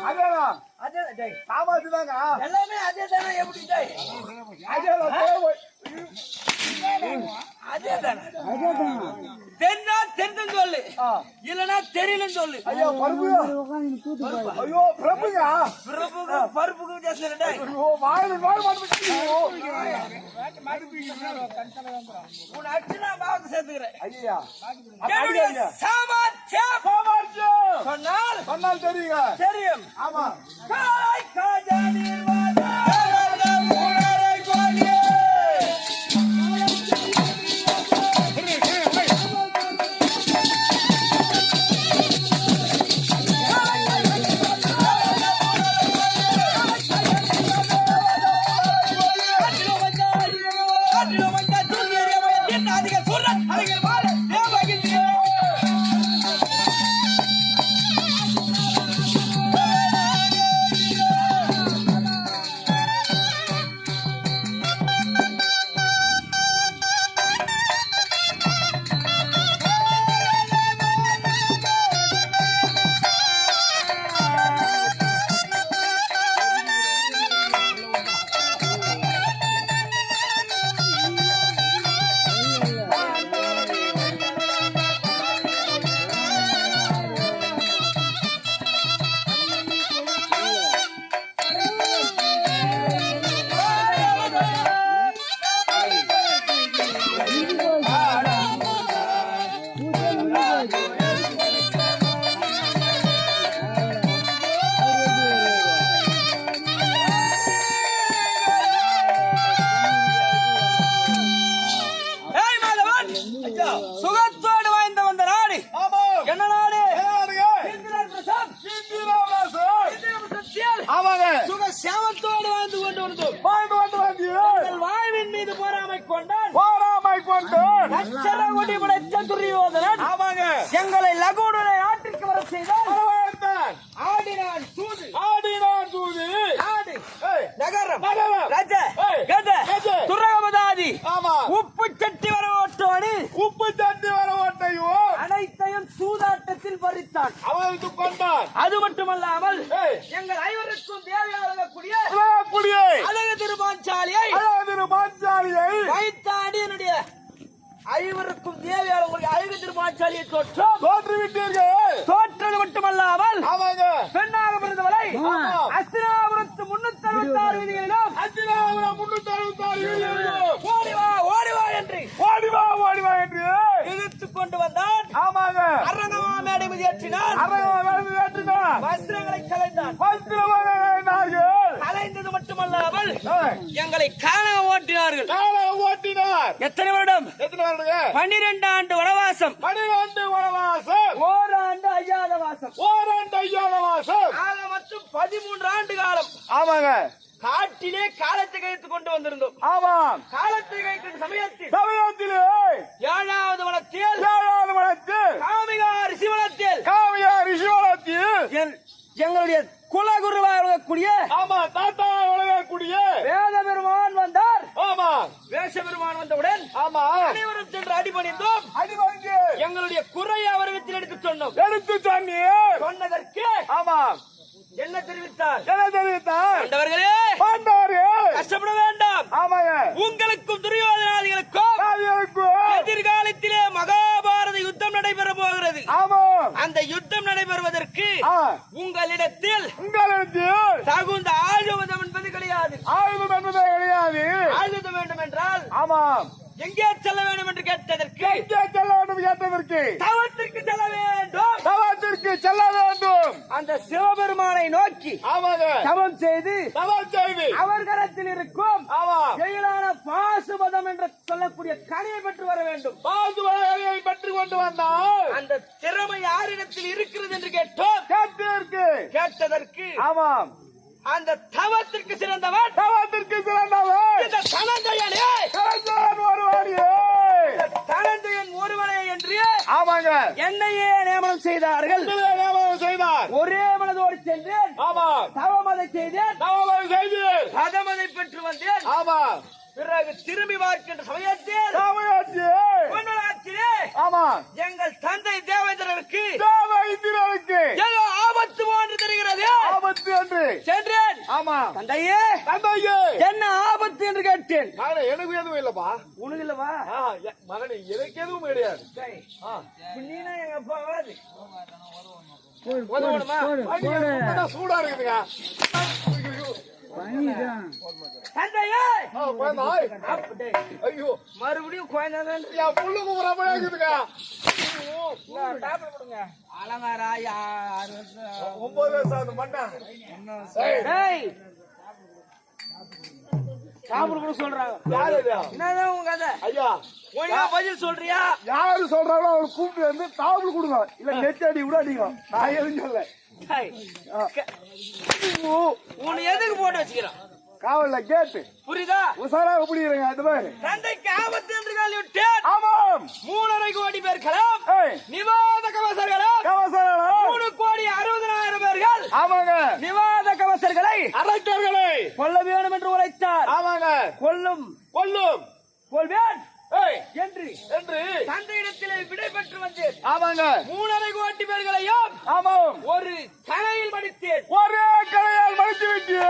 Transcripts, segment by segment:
அதேதான் அதே டேய் சாமாத்துதாங்க எல்லாமே அதே தானே எப்படி டேய் அதேதான் தெரிஞ்சா தெரிஞ்சு சொல்லு இல்லனா தெரியலன்னு சொல்லு ஐயோ பருப்பு ஐயோ பிரபுங்க பிரபுக்கு பருப்புக்கு ஜெஸ்ல டேய் ஐயோ வாய் மாட்டு உன் அச்சனா பாத்து சேர்த்துக்கறேன் ஐயா என்னுடைய சாமர்த்தியம் சொன்னால் தெரியுங்க தெரியும் ஆமா காய் காஜானீர் வாதா சுகத்தோடு வாய்ந்த வந்த நாடு என்ன நாடு சுக சேமத்தோடு வாழ்ந்து கொண்டு வந்தோம் வாழ்வின் மீது போராமை கொண்டான் அச்சர கொடி படைத்த துரியோதனன் எங்களை லகுடனை ஆற்றிற்கு வர செய்தார் ஆடினான் தூது நகரம் ராஜ கத துரகமதாதி உப்பு சட்டி வர ஓட்டையோ அனைத்தையும் சூதாட்டத்தில் பறித்தான் அது மட்டுமல்லாமல் எங்கள் ஐவருக்கும் தேவையாகக்கூடிய அழகு திருமாஞ்சாலியை வைத்தாடி என்னுடைய ஐவருக்கும் தேவையான அழகு திருமாஞ்சாலியை தோற்றது மட்டுமல்லாமல் பெண்ணாக பிறந்தவரை அஸ்தினாபுரத்து 366 வீதிகளிலும் ஓடிவா என்று இழுத்துக் கொண்டு வந்தான் அரங்கமா மேடை மீது ஏற்றினான் வஸ்திரங்களை கலைந்தான் கலைந்தது மட்டுமல்லாமல் எங்களை காண ஓட்டினார்கள் எத்தனை வருடம் 12 ஆண்டு வனவாசம் ஓராண்டு ஐயாத வாசம் ஆக மொத்தம் 13 ஆண்டு காலம் காட்டிலே காலத்தை கழித்துக் கொண்டு வந்திருந்தோம் காலத்தை கழிக்கும் சமயத்தில் 7வது வனத்தில் காமிகா ரிஷிவனத்தில் எங்களுடைய குலகுருவாக விளங்கக்கூடிய வேத பெருமான் வந்தார் வேஷ பெருமான் வந்தவுடன் அனைவரும் சென்று அடிபணிந்தோம் எங்களுடைய குறையை அவரிடத்தில் எடுத்து சொன்னதற்கு என்ன தெரிவித்தார் கஷ்டப்பட வேண்டாம் உங்களுக்கும் துரியோதனாதிகளுக்கும் எதிர்காலத்திலே மகாபாரத யுத்தம் நடைபெற போகிறது அந்த யுத்தம் நடைபெறுவதற்கு உங்களிடத்தில் தகுந்த ஆயுதம் என்பது கிடையாது ஆயுதம் வேண்டும் என்றால் எங்கே செல்ல வேண்டும் என்று கேட்டதற்கு தவத்திற்கு செல்ல வேண்டும் அந்த சிவபெருமானை நோக்கி தவம் செய்து அவர் கரத்தில் இருக்கும் ஜெயிலான பாசுபதம் என்று சொல்லக்கூடிய கனியை பெற்று வர வேண்டும் பெற்று கொண்டு வந்தால் அந்த திறமை யாரிடத்தில் இருக்கிறது என்று கேட்டதற்கு அந்த தவத்திற்கு சிறந்தவன் இந்த தனஞ்சயன் ஒருவனே என்று என்னையே நியமனம் செய்தார்கள். ஒரே மனதோடு சென்றேன், தவமதை செய்தேன், பதமதை பெற்று வந்தேன். பிறகு திரும்பி பார்க்கின்ற சமயத்தில் எங்கள் தந்தை தேவேந்திரருக்கு ஏதோ ஆபத்து போன்று தெரிகிறது. ஆபத்து என்று சென்றேன். ஆமா தந்தையே தந்தையே என்ன ஆபத்து என்று கேட்டேன். மகனே எனக்கு எதுவும் இல்லப்பா உனக்கு இல்லவா? மகனே எனக்கு எதுவும் கிடையாது நீனா எங்க அப்பா வாது சூடா இருக்குதுங்க தந்தையே ஐயோ மறுபடியும் குழந்தை என் புல்லு கும்புறாம இருக்குதுங்க கொடுங்க அலங்காரா 9 வயசு ஆகுது மண்ணா சாப்பிட கூட சொல்றாங்க. யாரு இது? என்னதான் உங்க கதை? ஐயா ஒழுங்கா பதில் சொல்றியா? யாரு சொல்றாங்களோ அவங்க கூப்பிட்டு வந்து தாவல் கொடுங்க இல்ல நெத்தி அடி கூட அடிங்க நான் எதுவும் சொல்ல உன்னை எதுக்கு போட்டு வச்சுக்கிறான்? காவல்ல கேட்டு புரியுதா? உசாராக பிடிக்கிறேங்க அது மாதிரி தந்தைக்கு ஆபத்து என்று காலிவிட்டேன். ஆமாம் 3.5 கோடி பேர்களும் ஏய், நிவாத கவசர்களும் கவசங்களா? 3,60,00,000 பேர்கள் ஆமாங்க நிவாத கவசர்களை அரக்கர்களை கொல்ல வேண்டும் என்று உரைத்தார். ஆமாங்க கொல்லும் கொல்லும் கொள்வேன் ஏய், என்று என்று தந்தையிடத்திலே விடை பெற்று வந்தேன். ஆமாங்க 3.5 கோடி பேர்களையும் ஆமாம் ஒரு தலையில் மடித்தேன். ஒரே கலையால் மடித்து விட்டு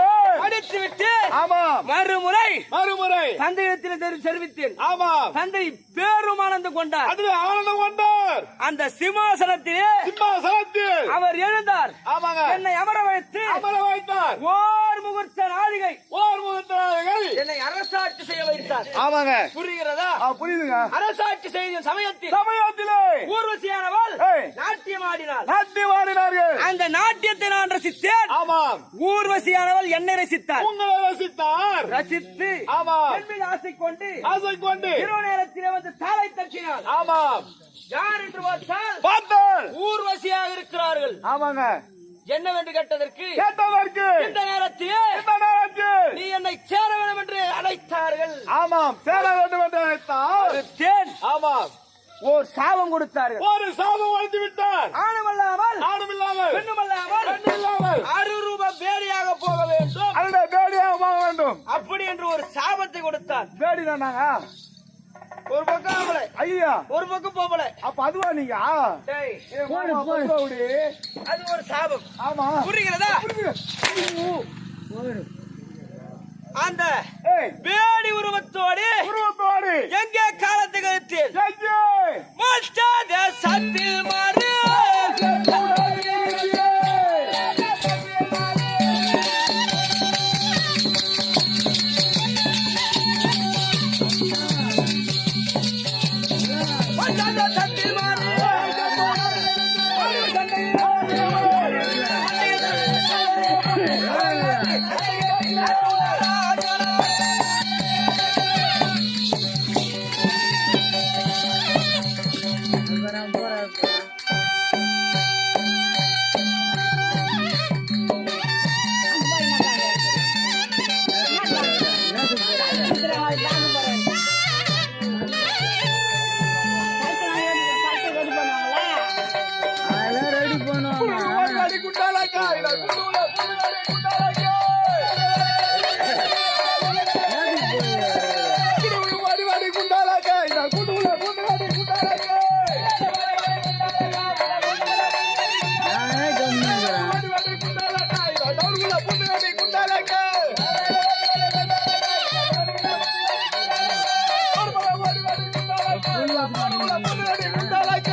மடித்து விட்டு ஆமாம் மறுமுறை மறுமுறை தந்தையிடத்தில் தெரிவித்தேன். ஆமாம் தந்தை பேரும் ஆனந்தம் கொண்டார். அதில் ஆனந்தம் கொண்டார். அந்த சிம்மாசனத்திலே சிம்மாசனத்தில் அவர் எழுந்தார். ஆமாங்க என்னை அமர வைத்து அமர வைத்தார். ஓர் முகூர்த்த நாழிகை ஓர் முகூர்த்தங்கள் என்னை அரசாட்சி செய்ய வைத்தார். ஆமாங்க புரிகிறதா? புரியுதுங்க அரசாட்சி செய்த சமயத்தில் சமயத்திலே ஊர்வசியானவள் ஏய், நாட்டியம் ஆடினாள். நாட்டியம் ஆடினார்கள். அந்த நாட்டியத்தை நான் ரசித்தேன். ஆமாம் ஊர்வசியானவள் என்னை ரசித்தார். உங்களை ரசித்தார். ரசித்து ஆமாம் என் மீது ஆசை கொண்டு ஆசை கொண்டு இரவு நேரத்திலே வந்து தாளை தட்டினாள். ஆமாம் யார் என்று பார்த்தால் பார்த்தால் ஊர்வசியாக இருக்கிறார்கள். ஆமாங்க என்னவென்று கேட்டதற்கு கேட்டதற்கு இந்த நேரத்திலே இந்த நேரத்தில் நீ என்னை சேர வேண்டும் என்று அழைத்தார்கள். ஆமாம் சேர வேண்டும் என்று அழைத்தார். தேன் ஆமாம் ஓர் சாபம் கொடுத்தார்கள். ஒரு சாபம் வளர்த்து விட்டார். ஆணுமல்லாமல் ஆணுமில்லாமல் பெண்ணுமல்லாமல் பெண்ணில்லாமல் 6 ரூபாய் பேடியாக போக வேண்டும் அந்த பேடியாக வாங்க வேண்டும் அப்படி என்று ஒரு சாபத்தை கொடுத்தார். பேடி தானாங்க ஒரு பக்கம் ஆம்பளை, ஐயா ஒரு பக்கம் பொம்பளை. அப்ப அதுவா நீங்க டேய், போடு. அது ஒரு சாபம். ஆமா புரிகிறதா? அந்த ஏய், பேடி உருவத்தோடு உருவத்தோடு எங்கே காலத்தை கழித்தேன். எங்கே? மாஸ்டர் சத்தில் மாறு சத்தில் மாறு குண்டாடி குண்டாலாக்கா இத குண்டுல குண்டாடி குண்டாலாக்கா குண்டு வாடி குண்டாலாக்கா இத குண்டுல குண்டாடி குண்டாலாக்கா நானே கம்மிங்கறேன் வாடி குண்டாலாக்கா இத டவுலுல குண்டாடி குண்டாலாக்கா வாடி குண்டாலாக்கா டவுலுல குண்டாடி குண்டாலாக்கா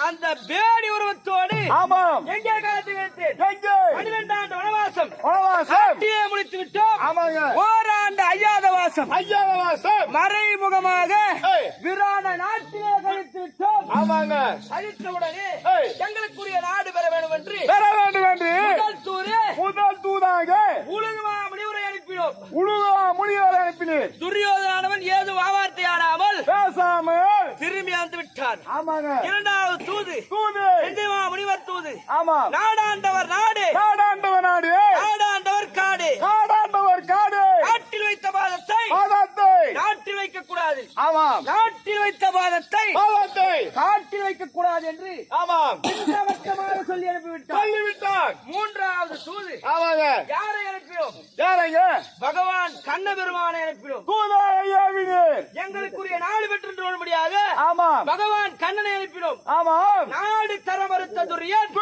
அந்த பேடி உருவத்தோடு ஆமாம் எங்கே காலத்தை கழித்தேன். எங்கே? 12 ஆண்டு வனவாசம் வனவாசம் ஆட்டியே முடித்து விட்டோம். ஆமாங்க ஓராண்டு ஐயாத வாசம் ஐயாவாசம் மறைமுகமாக ஏய். விராட நாட்டிலே கழித்து விட்டோம். ஆமாங்க கழித்தவுடனே ஏய். எங்களுக்குரிய நாடு பெற வேண்டும் என்று பெற வேண்டும் என்று முதல் தூரே முதல் தூதாக உலகமா முனிவரை அனுப்பினோம். உழுவா முனிவரை அனுப்பினீர். துரியோதனானவன் ஏது வார்த்தை ஆடாமல் பேசாமல் திரும்பி வந்து விட்டார். ஆமாங்க 2வது தூது தூது எந்தேவா முனிவர் தூது. ஆமா நாடாண்டவர் நாடு, காடாண்டவர் நாடு, காடாண்டவர் காடு. காடாண்டவர் காடு, காட்டில் வைத்த பாதத்தை பாதத்தை நாட்டில் வைக்க கூடாது. கூடாது. ஆமாம். நாட்டில் வைத்த பாதத்தை காட்டில் வைக்க கூடாது என்று திட்டவட்டமாக சொல்லி அனுப்பிவிட்டார். மூன்றாவது தூது யாரை அனுப்பினோம்? பகவான் கண்ண பெருமானை அனுப்பினோம். எங்களுக்குரிய நாடு பெற்று முடியாது. பகவான் கண்ணனை அனுப்பினோம். நாடு தர மறுத்த துரியன்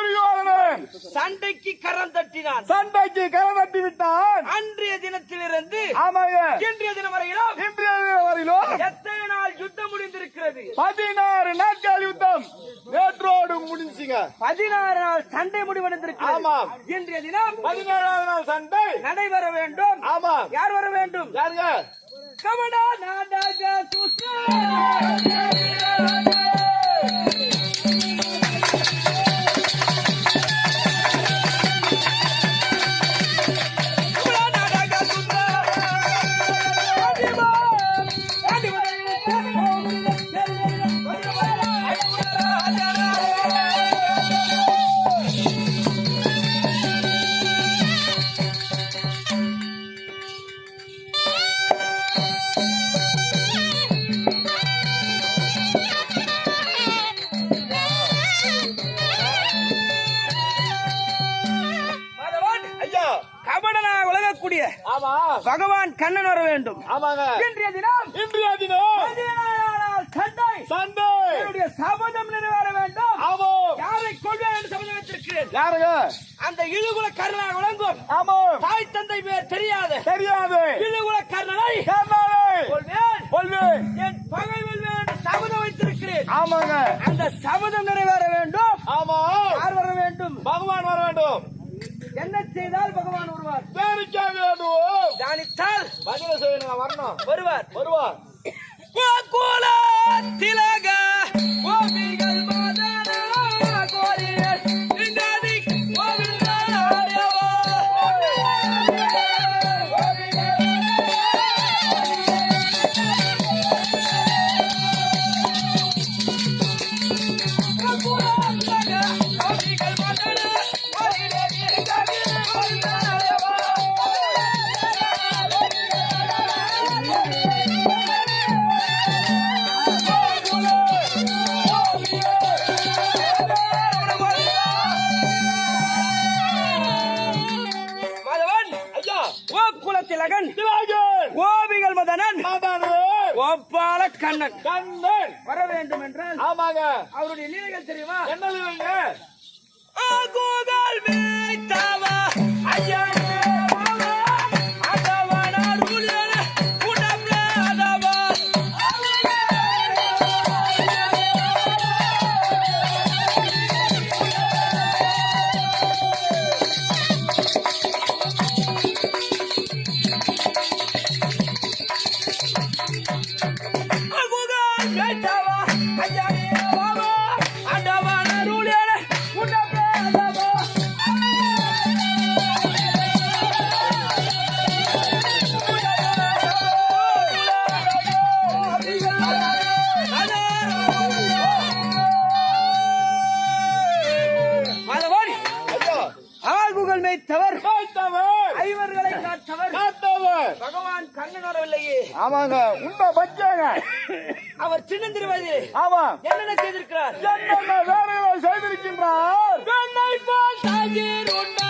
சண்டைக்கு கரம் தட்டினான். தட்டி விட்டான். அன்றைய தினத்திலிருந்து இன்றைய தினம் வரையிலும் எத்தனை நாள் யுத்தம் முடிந்திருக்கிறது? 16 நாட்கள் யுத்தம் நேற்றோடு முடிஞ்சுங்க. 16 நாள் சண்டை முடிவடைந்திருக்கிறது. இன்றைய தினம் 17ஆவது நாள் சண்டை நடைபெற வேண்டும். யார் வர வேண்டும்? யாருங்க? கமடா நாடாக சுசா பகவான் கண்ணன் வர வேண்டும். இன்றைய தினம் சண்டை என்னுடைய சபதம் நிறைவேற வேண்டும். யாரை கொள்வேன் என்று சபதம் வைத்திருக்கிறேன். யாருங்க? அந்த இழுகுல கர்ணனாக விளங்கும் தாய் தந்தை பேர் தெரியாது இழுகுல கர்ணனை கொள்வேன், என் பகை வெல்வேன் என்று சபதம் வைத்திருக்கிறேன். அந்த சபதம் நிறைவேற வேண்டும். யார் வர வேண்டும்? பகவான் வர வேண்டும். என்ன செய்தால் பகவான் வருவார்? தியானித்தால் பதில செய்யணும். வரணும். வருவார். திலக கோபிகள் மாதனா கோரியர் இங்காதி கோவிந்தா கோபிகள் மதனன் ஒப்பால கண்ணன் வர வேண்டும் என்றால் அவருடைய லீலைகள் தெரியுமா? என்ன லீலைங்க? கோகல் மேய்த்தவா ஐயா ஐவர்களை காத்தவர் பகவான் கண்ணன் வரவில்லையே. உண்மை பச்சாங்க. அவர் சின்னந்திருவது என்னென்ன செய்திருக்கிறார்? என்னென்ன வேலைகளை செய்திருக்கின்றார்? பெண்ணை போல் தாங்கீர் உண்ட